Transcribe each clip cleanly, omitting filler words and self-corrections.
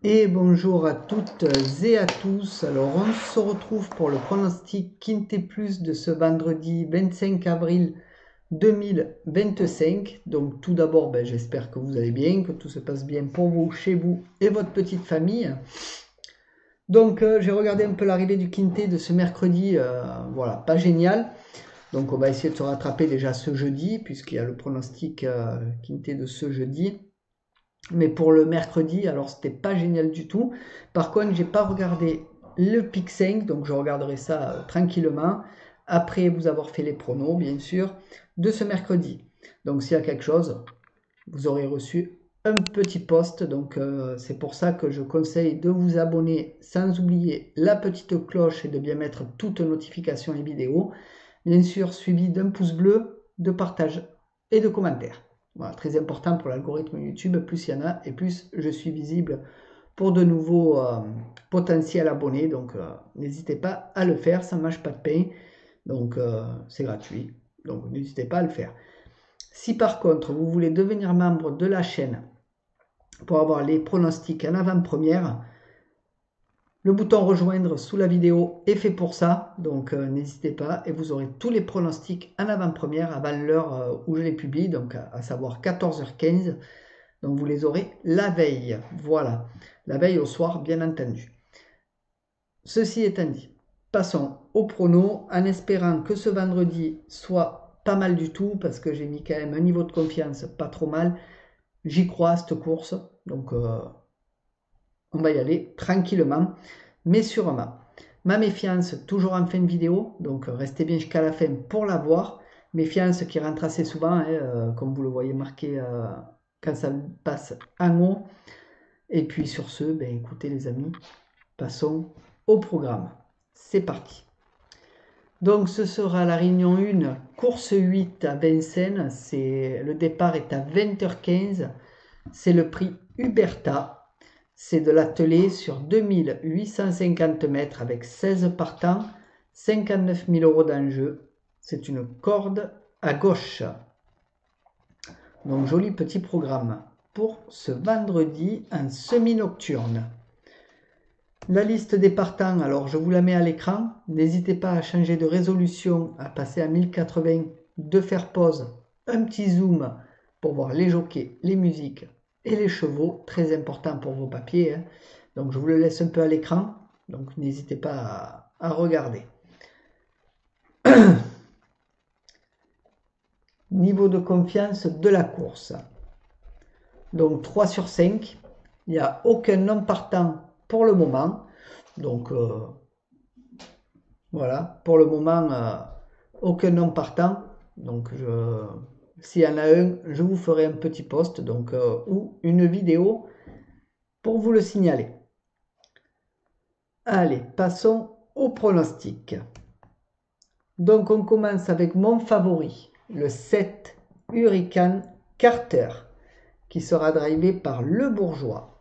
Et bonjour à toutes et à tous. Alors, on se retrouve pour le pronostic Quintet Plus de ce vendredi 25 avril 2025. Donc, tout d'abord, j'espère que vous allez bien, que tout se passe bien pour vous, chez vous et votre petite famille. Donc, j'ai regardé un peu l'arrivée du Quintet de ce mercredi. Voilà, pas génial. Donc, on va essayer de se rattraper déjà ce jeudi, puisqu'il y a le pronostic Quintet de ce jeudi. Mais pour le mercredi, alors c'était pas génial du tout. Par contre, j'ai pas regardé le Pic 5, donc je regarderai ça tranquillement après vous avoir fait les pronos, bien sûr, de ce mercredi. Donc s'il y a quelque chose, vous aurez reçu un petit post. Donc c'est pour ça que je conseille de vous abonner sans oublier la petite cloche et de bien mettre toutes notifications et vidéos. Bien sûr, suivi d'un pouce bleu, de partage et de commentaires. Voilà, très important pour l'algorithme YouTube, plus il y en a et plus je suis visible pour de nouveaux potentiels abonnés. Donc n'hésitez pas à le faire, ça ne mange pas de pain. Donc c'est gratuit, donc n'hésitez pas à le faire. Si par contre vous voulez devenir membre de la chaîne pour avoir les pronostics en avant-première, le bouton rejoindre sous la vidéo est fait pour ça, donc n'hésitez pas et vous aurez tous les pronostics en avant-première avant l'heure où je les publie, donc à savoir 14h15. Donc vous les aurez la veille, voilà, la veille au soir bien entendu. Ceci étant dit, passons au prono en espérant que ce vendredi soit pas mal du tout parce que j'ai mis quand même un niveau de confiance pas trop mal. J'y crois à cette course, donc on va y aller tranquillement mais sûrement. Ma méfiance toujours en fin de vidéo, donc restez bien jusqu'à la fin pour la voir. Méfiance qui rentre assez souvent, hein, comme vous le voyez marqué quand ça passe en haut. Et puis sur ce, écoutez les amis, passons au programme. C'est parti. Donc ce sera la réunion 1, course 8 à Vincennes. Le départ est à 20h15. C'est le prix Huberta. C'est de l'attelé sur 2850 mètres avec 16 partants, 59 000 € d'enjeu. C'est une corde à gauche. Donc joli petit programme pour ce vendredi en semi-nocturne. La liste des partants, alors je vous la mets à l'écran. N'hésitez pas à changer de résolution, à passer à 1080, de faire pause, un petit zoom pour voir les jockeys, les musiques et les chevaux, très important pour vos papiers. Hein. Donc je vous le laisse un peu à l'écran, donc n'hésitez pas à regarder. Niveau de confiance de la course. Donc 3 sur 5, il n'y a aucun non partant pour le moment. Donc voilà, pour le moment, aucun non partant. Donc s'il y en a un, je vous ferai un petit post donc, ou une vidéo pour vous le signaler. Allez, passons au pronostic. Donc on commence avec mon favori, le 7 Hurricane Carter, qui sera drivé par Le Bourgeois.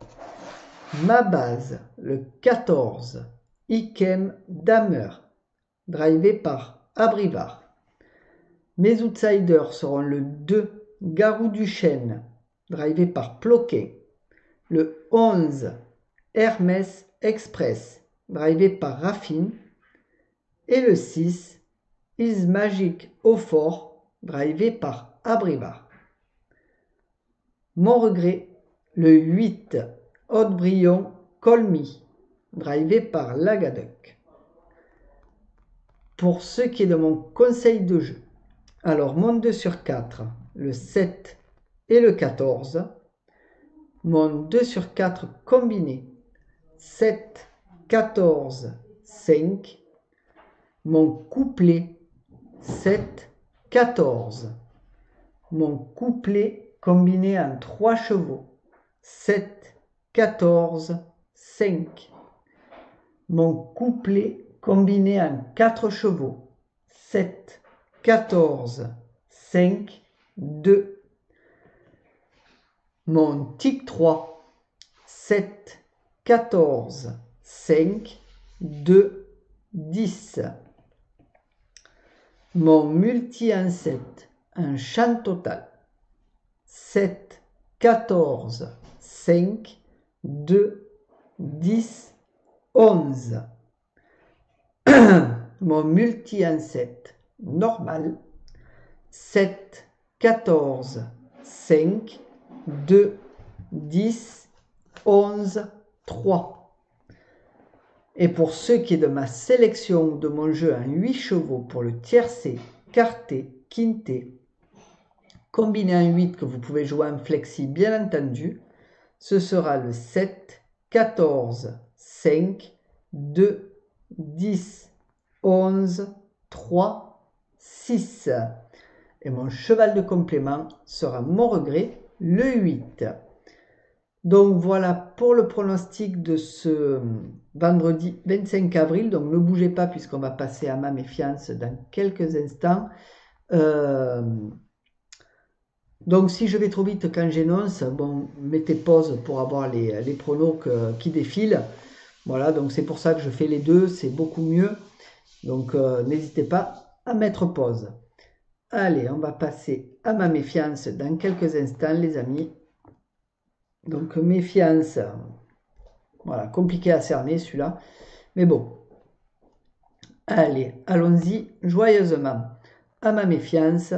Ma base, le 14 Ikem Damer, drivé par Abrivard. Mes outsiders seront le 2 Garou du Chêne, drivé par Ploquet. Le 11 Hermès Express, drivé par Raffine. Et le 6 Is Magic au fort, drivé par Abrivard. Mon regret, le 8 Haute-Brion Colmy, drivé par Lagaduc. Pour ce qui est de mon conseil de jeu, alors mon 2 sur 4, le 7 et le 14. Mon 2 sur 4 combiné, 7, 14, 5. Mon couplet, 7, 14. Mon couplet combiné en 3 chevaux, 7, 14, 5. Mon couplet combiné en 4 chevaux, 7, 14, 5, 2. Mon tic 3, 7, 14, 5, 2, 10. Mon multi en 7, un chant total, 7, 14, 5, 2, 10, 11. Mon multi en 7 normal. 7, 14, 5, 2, 10, 11, 3. Et pour ce qui est de ma sélection de mon jeu en 8 chevaux pour le tiercé, quarté, quinté, combiné en 8 que vous pouvez jouer en flexi bien entendu, ce sera le 7, 14, 5, 2, 10, 11, 3, 6. Et mon cheval de complément sera mon regret, le 8. Donc voilà pour le pronostic de ce vendredi 25 avril. Donc ne bougez pas puisqu'on va passer à ma méfiance dans quelques instants. Donc si je vais trop vite quand j'énonce, bon, mettez pause pour avoir les pronos qui défilent. Voilà, donc c'est pour ça que je fais les deux, c'est beaucoup mieux. Donc n'hésitez pas à mettre pause. Allez, on va passer à ma méfiance dans quelques instants les amis. Donc méfiance, voilà, compliqué à cerner celui-là, mais bon. Allez, allons-y joyeusement à ma méfiance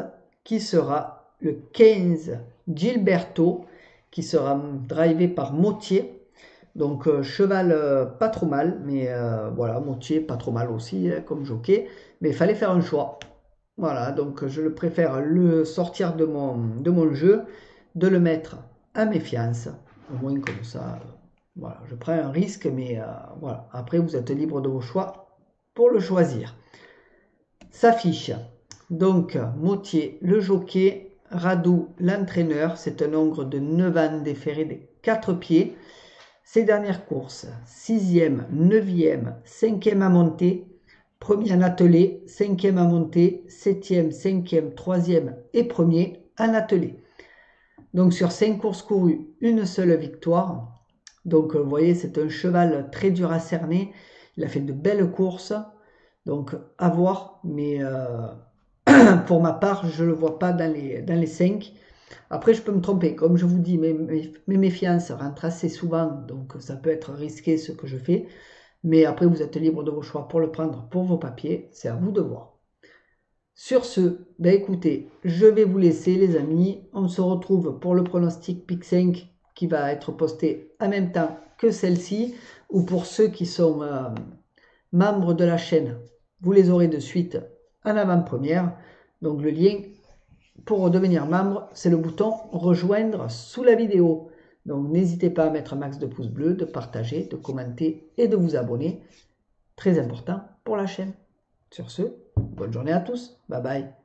qui sera le 15 Gilberto, qui sera drivé par Motier. Donc cheval pas trop mal, mais voilà, Motier pas trop mal aussi comme jockey, mais il fallait faire un choix. Voilà, donc je le préfère le sortir de mon jeu, de le mettre à méfiance. Au moins comme ça, voilà, je prends un risque, mais voilà. Après, vous êtes libre de vos choix pour le choisir. S'affiche donc Motier, le jockey, Radou, l'entraîneur. C'est un ogre de 9 ans déféré des 4 pieds. Ses dernières courses, 6e, 9e, 5e à monter, 1er en attelé, 5e à monter, 7e, 5e, 3e et 1er en attelé. Donc sur 5 courses courues, une seule victoire. Donc vous voyez, c'est un cheval très dur à cerner. Il a fait de belles courses. Donc à voir, mais pour ma part, je ne le vois pas dans les 5. Après, je peux me tromper. Comme je vous dis, mes méfiances rentrent assez souvent, donc ça peut être risqué ce que je fais. Mais après, vous êtes libre de vos choix pour le prendre pour vos papiers. C'est à vous de voir. Sur ce, ben écoutez, je vais vous laisser les amis. On se retrouve pour le pronostic Pick 5 qui va être posté en même temps que celle-ci. Ou pour ceux qui sont membres de la chaîne, vous les aurez de suite en avant-première. Donc le lien pour devenir membre, c'est le bouton rejoindre sous la vidéo. Donc n'hésitez pas à mettre un max de pouces bleus, de partager, de commenter et de vous abonner. Très important pour la chaîne. Sur ce, bonne journée à tous. Bye bye.